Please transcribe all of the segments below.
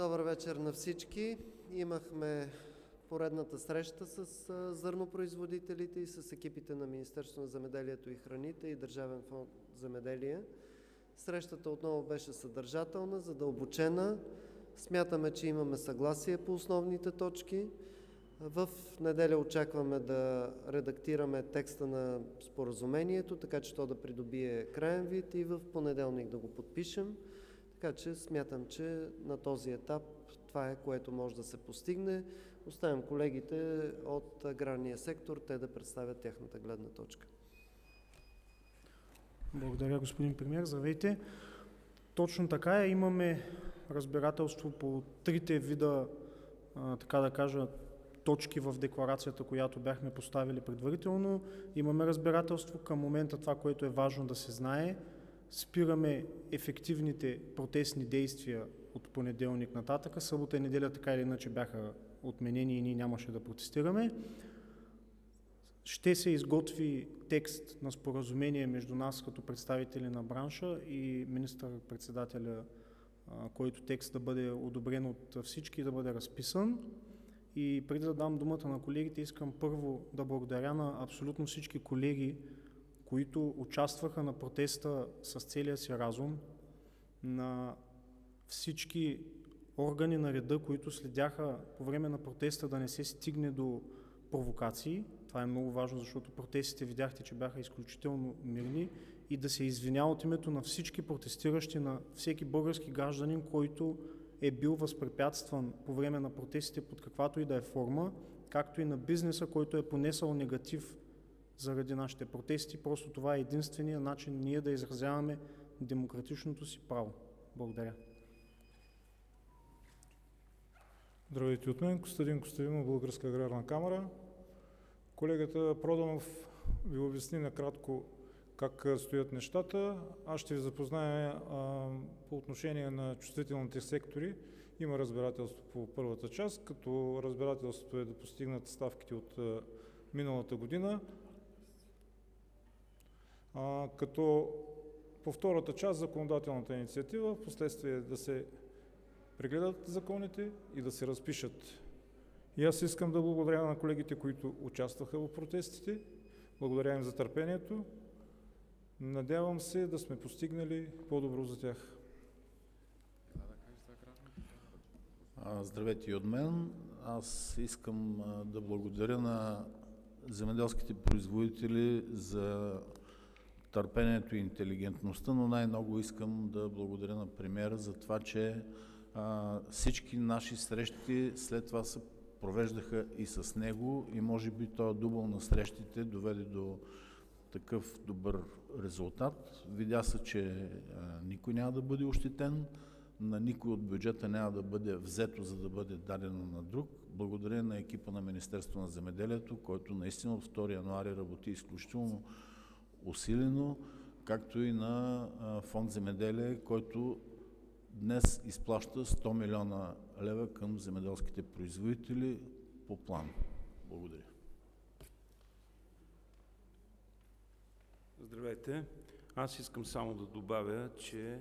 Добър вечер на всички. Имахме поредната среща с зърнопроизводителите и с екипите на Министерството на земеделието и храните и Държавен фонд земеделие. Срещата отново беше съдържателна, задълбочена. Смятаме, че имаме съгласие по основните точки. В неделя очакваме да редактираме текста на споразумението, така че то да придобие краен вид и в понеделник да го подпишем. Така че смятам, че на този етап това е, което може да се постигне. Оставям колегите от аграрния сектор, те да представят тяхната гледна точка. Благодаря, господин премиер. Здравейте. Точно така е. Имаме разбирателство по трите вида, така да кажа, точки в декларацията, която бяхме поставили предварително. Имаме разбирателство. Към момента това, което е важно да се знае, спираме ефективните протестни действия от понеделник нататък. Събота и неделя така или иначе бяха отменени и ние нямаше да протестираме. Ще се изготви текст на споразумение между нас като представители на бранша и министър-председателя, който текст да бъде одобрен от всички и да бъде разписан. И преди да дам думата на колегите, искам първо да благодаря на абсолютно всички колеги, които участваха на протеста с целия си разум, на всички органи на реда, които следяха по време на протеста да не се стигне до провокации. Това е много важно, защото протестите видяхте, че бяха изключително мирни, и да се извиня от името на всички протестиращи, на всеки български гражданин, който е бил възпрепятстван по време на протестите под каквато и да е форма, както и на бизнеса, който е понесъл негатив заради нашите протести. Просто това е единствения начин ние да изразяваме демократичното си право. Благодаря. Здравейте от мен, Костадин Костадинов, Българска аграрна камара. Колегата Проданов ви обясни накратко как стоят нещата. Аз ще ви запозная по отношение на чувствителните сектори. Има разбирателство по първата част, като разбирателството е да постигнат ставките от миналата година. Като по втората част законодателната инициатива, в последствие да се прегледат законите и да се разпишат. И аз искам да благодаря на колегите, които участваха в протестите. Благодаря им за търпението. Надявам се да сме постигнали по-добро за тях. Здравейте и от мен. Аз искам да благодаря на земеделските производители за търпението и интелигентността, но най-много искам да благодаря на премиера за това, че всички наши срещи след това се провеждаха и с него, и може би този дубъл на срещите доведе до такъв добър резултат. Видя се, че никой няма да бъде ощетен, на никой от бюджета няма да бъде взето, за да бъде дадено на друг. Благодаря на екипа на Министерството на земеделието, който наистина от 2 януари работи изключително усилено, както и на фонд земеделие, който днес изплаща 100 милиона лева към земеделските производители по план. Благодаря. Здравейте! Аз искам само да добавя, че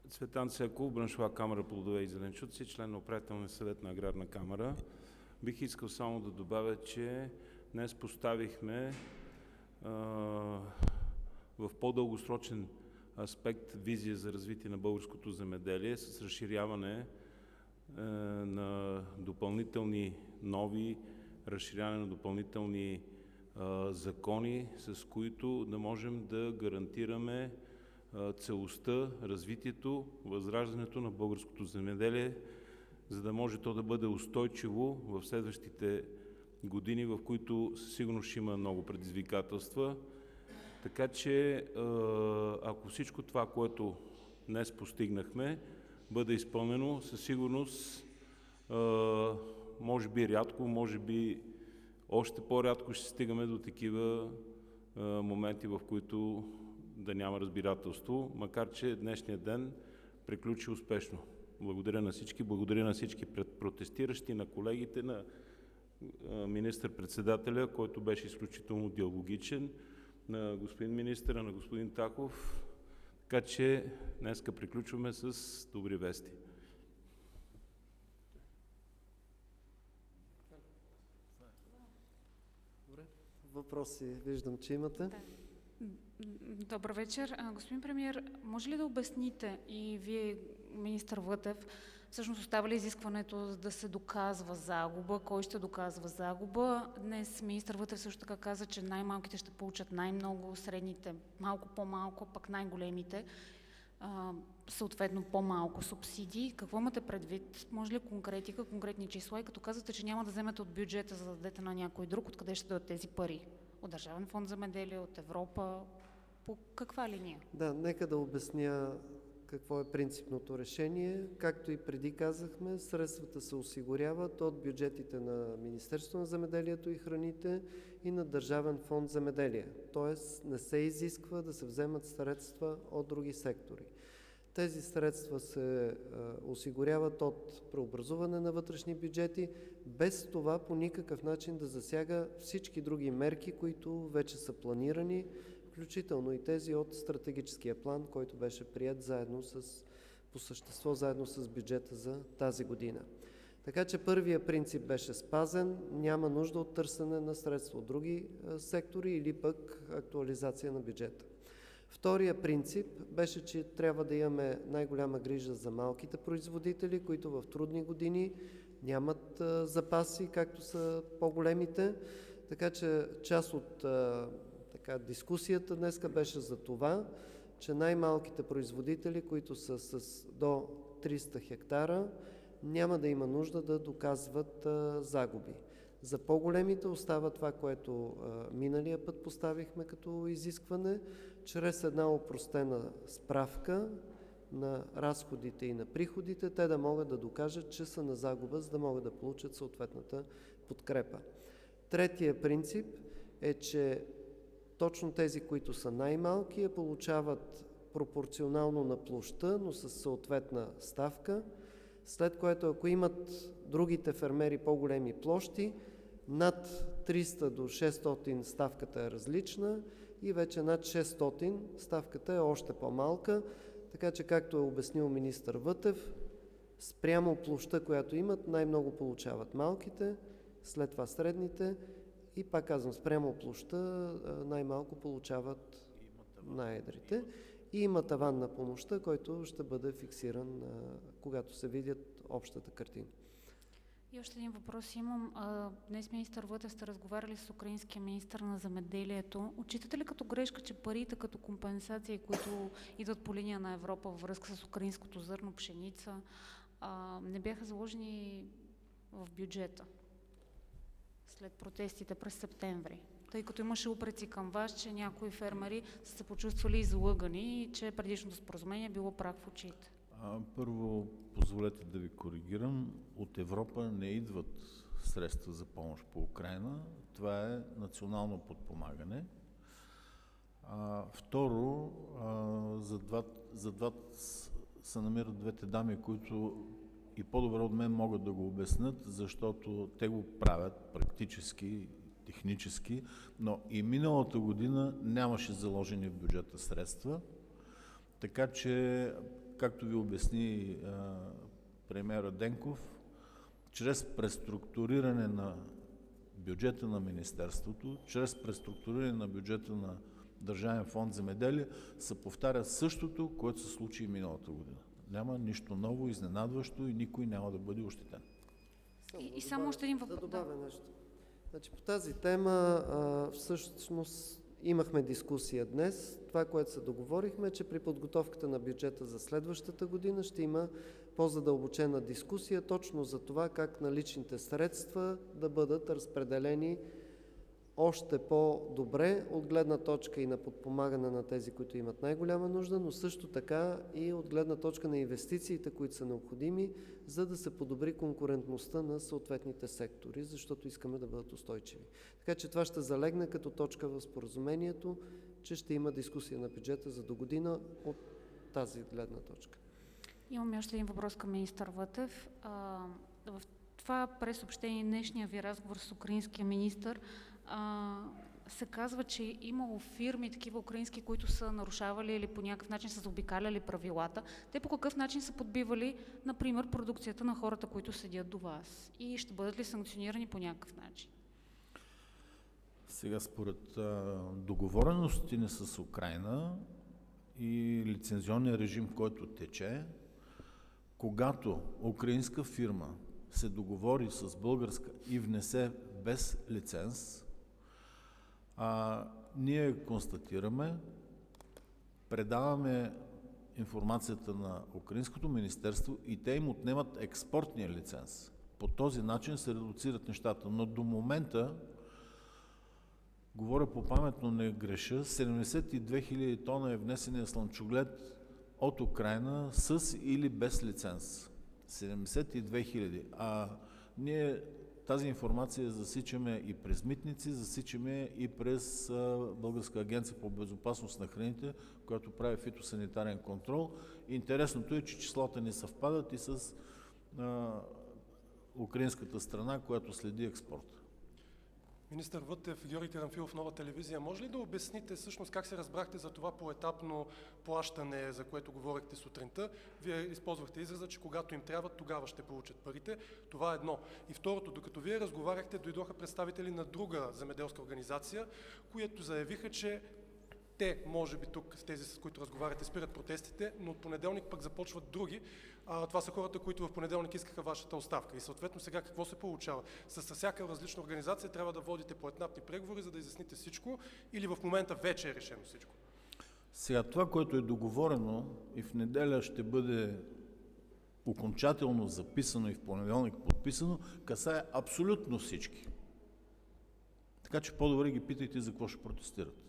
Цветан Цеков, браншова камара плодове и зеленчуци, член на управителния съвет на Аграрна камара. Бих искал само да добавя, че днес поставихме в по-дългосрочен аспект визия за развитие на българското земеделие с разширяване на допълнителни нови, разширяване на допълнителни закони, с които да можем да гарантираме целостта, развитието, възраждането на българското земеделие, за да може то да бъде устойчиво в следващите години, в които със сигурност ще има много предизвикателства. Така че, ако всичко това, което днес постигнахме, бъде изпълнено, със сигурност, може би рядко, може би още по-рядко ще стигаме до такива моменти, в които да няма разбирателство, макар че днешният ден приключи успешно. Благодаря на всички, благодаря на всички протестиращи, на колегите, на министър-председателя, който беше изключително диалогичен, на господин министъра, на господин Таков. Така че днеска приключваме с добри вести. Въпроси виждам, че имате. Добър вечер. Господин премиер, може ли да обясните и вие, министър Вътев, всъщност остава ли изискването да се доказва загуба? Кой ще доказва загуба? Днес министър Вътев също така каза, че най-малките ще получат най-много, средните малко по-малко, пък най-големите съответно по-малко субсидии. Какво имате предвид? Може ли конкретика, конкретни числа? И като казвате, че няма да вземете от бюджета, за да дадете на някой друг, откъде ще дадат тези пари? От Държавен фонд земеделие, от Европа? По каква линия? Да, нека да обясня какво е принципното решение. Както и преди казахме, средствата се осигуряват от бюджетите на Министерството на земеделието и храните и на Държавен фонд земеделие. Тоест не се изисква да се вземат средства от други сектори. Тези средства се осигуряват от преобразуване на вътрешни бюджети, без това по никакъв начин да засяга всички други мерки, които вече са планирани, включително и тези от стратегическия план, който беше приет по същество заедно с бюджета за тази година. Така че първия принцип беше спазен, няма нужда от търсене на средства от други сектори или пък актуализация на бюджета. Втория принцип беше, че трябва да имаме най-голяма грижа за малките производители, които в трудни години нямат запаси, както са по-големите. Така че част от дискусията днеска беше за това, че най-малките производители, които са с до 300 хектара, няма да има нужда да доказват загуби. За по-големите остава това, което миналия път поставихме като изискване, чрез една опростена справка на разходите и на приходите, те да могат да докажат, че са на загуба, за да могат да получат съответната подкрепа. Третия принцип е, че точно тези, които са най-малки, я получават пропорционално на площта, но с съответна ставка, след което ако имат другите фермери по-големи площи, над 300 до 600 ставката е различна и вече над 600 ставката е още по-малка, така че както е обяснил министър Вътев, спрямо площта, която имат, най-много получават малките, след това средните и пак казвам, спрямо площта най-малко получават най-едрите. И има таван на помощта, който ще бъде фиксиран, когато се видят общата картина. И още един въпрос имам. Днес министър Вътев сте разговаряли с украинския министър на земеделието. Отчитате ли като грешка, че парите като компенсации, които идват по линия на Европа във връзка с украинското зърно, пшеница, не бяха заложени в бюджета след протестите през септември? Тъй като имаше упреци към вас, че някои фермери са се почувствали излъгани и че предишното споразумение било прах в очите. Първо, позволете да ви коригирам. От Европа не идват средства за помощ по Украйна. Това е национално подпомагане. Второ, за два се намират двете дами, които и по-добре от мен могат да го обяснят, защото те го правят практически, технически, но и миналата година нямаше заложени в бюджета средства, така че, както ви обясни премиера Денков, чрез преструктуриране на бюджета на Министерството, чрез преструктуриране на бюджета на Държавен фонд земеделие, се повтаря същото, което се случи и миналата година. Няма нищо ново, изненадващо и никой няма да бъде ощетен. И само още един въпрос. Да добавя нещо. Значи, по тази тема всъщност имахме дискусия днес. Това, което се договорихме, че при подготовката на бюджета за следващата година ще има по-задълбочена дискусия точно за това как наличните средства да бъдат разпределени още по-добре от гледна точка и на подпомагане на тези, които имат най-голяма нужда, но също така и от гледна точка на инвестициите, които са необходими, за да се подобри конкурентността на съответните сектори, защото искаме да бъдат устойчиви. Така че това ще залегне като точка в споразумението, че ще има дискусия на бюджета за до година от тази гледна точка. Имаме още един въпрос към министър Вътев. В това пресъобщение, днешния ви разговор с украинския министър, се казва, че имало фирми, такива украински, които са нарушавали или по някакъв начин са заобикаляли правилата. Те по какъв начин са подбивали, например, продукцията на хората, които седят до вас? И ще бъдат ли санкционирани по някакъв начин? Сега според договореностите ни с Украйна и лицензионния режим, който тече, когато украинска фирма се договори с българска и внесе без лиценз, ние констатираме, предаваме информацията на Украинското министерство и те им отнемат експортния лиценз. По този начин се редуцират нещата. Но до момента, говоря по памет, но не греша, 72 000 тона е внесения слънчоглед от Украйна с или без лиценз. 72 000. Ние тази информация засичаме и през митници, засичаме и през Българска агенция по безопасност на храните, която прави фитосанитарен контрол. Интересното е, че числата ни съвпадат и с украинската страна, която следи експорта. Министър Вътев, Георги Карамфилов, Нова телевизия. Може ли да обясните всъщност как се разбрахте за това поетапно плащане, за което говорихте сутринта? Вие използвахте израза, че когато им трябва, тогава ще получат парите. Това е едно. И второто, докато вие разговаряхте, дойдоха представители на друга земеделска организация, които заявиха, че те, може би тук, с тези, с които разговаряте, спират протестите, но от понеделник пък започват други. Това са хората, които в понеделник искаха вашата оставка. И съответно сега какво се получава? С всяка различна организация трябва да водите поетапни преговори, за да изясните всичко, или в момента вече е решено всичко? Сега това, което е договорено и в неделя ще бъде окончателно записано и в понеделник подписано, касае абсолютно всички. Така че по-добре ги питайте за какво ще протестират.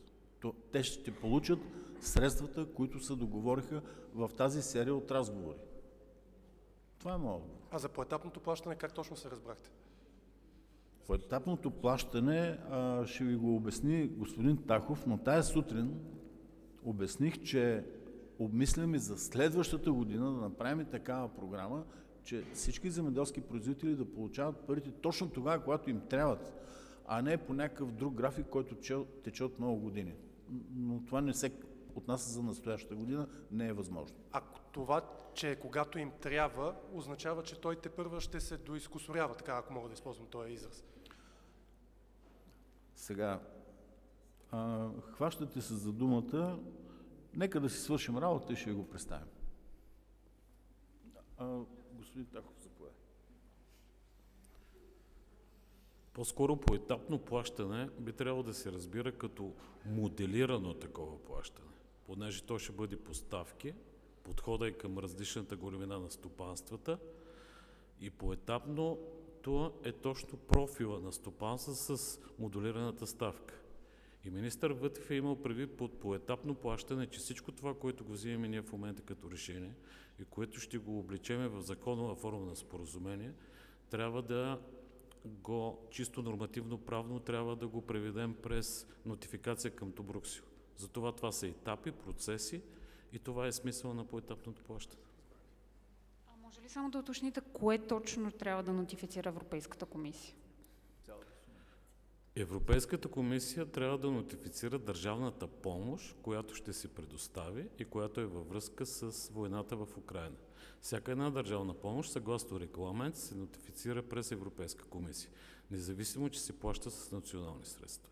Те ще получат средствата, които се договориха в тази серия от разговори. Това е моят отговор. А за поетапното плащане как точно се разбрахте? Поетапното плащане ще ви го обясни господин Тахов, но тая сутрин обясних, че обмисляме за следващата година да направим такава програма, че всички земеделски производители да получават парите точно тогава, когато им трябват, а не по някакъв друг график, който тече от много години. Но това не се отнася за настоящата година, не е възможно. Ако това, че когато им трябва, означава, че той тепърва ще се доизкусорява, така ако мога да използвам този израз. Сега, хващате се за думата, нека да си свършим работа и ще го представим. Господин Тахов, заповядайте. По-скоро поетапно плащане би трябвало да се разбира като моделирано такова плащане, понеже то ще бъде по ставки, подхода е към различната големина на стопанствата и поетапно това е точно профила на стопанства с модулираната ставка. И министър Вътев е имал предвид под поетапно плащане, че всичко това, което го взимаме ние в момента като решение и което ще го облечеме в законова форма на споразумение, трябва да го чисто нормативно-правно трябва да го преведем през нотификация към Брюксел. Затова това са етапи, процеси и това е смисъл на поетапното плащане. А може ли само да уточните кое точно трябва да нотифицира Европейската комисия? Европейската комисия трябва да нотифицира държавната помощ, която ще се предостави и която е във връзка с войната в Украйна. Всяка една държавна помощ, съгласно регламент, се нотифицира през Европейска комисия, независимо, че се плаща с национални средства.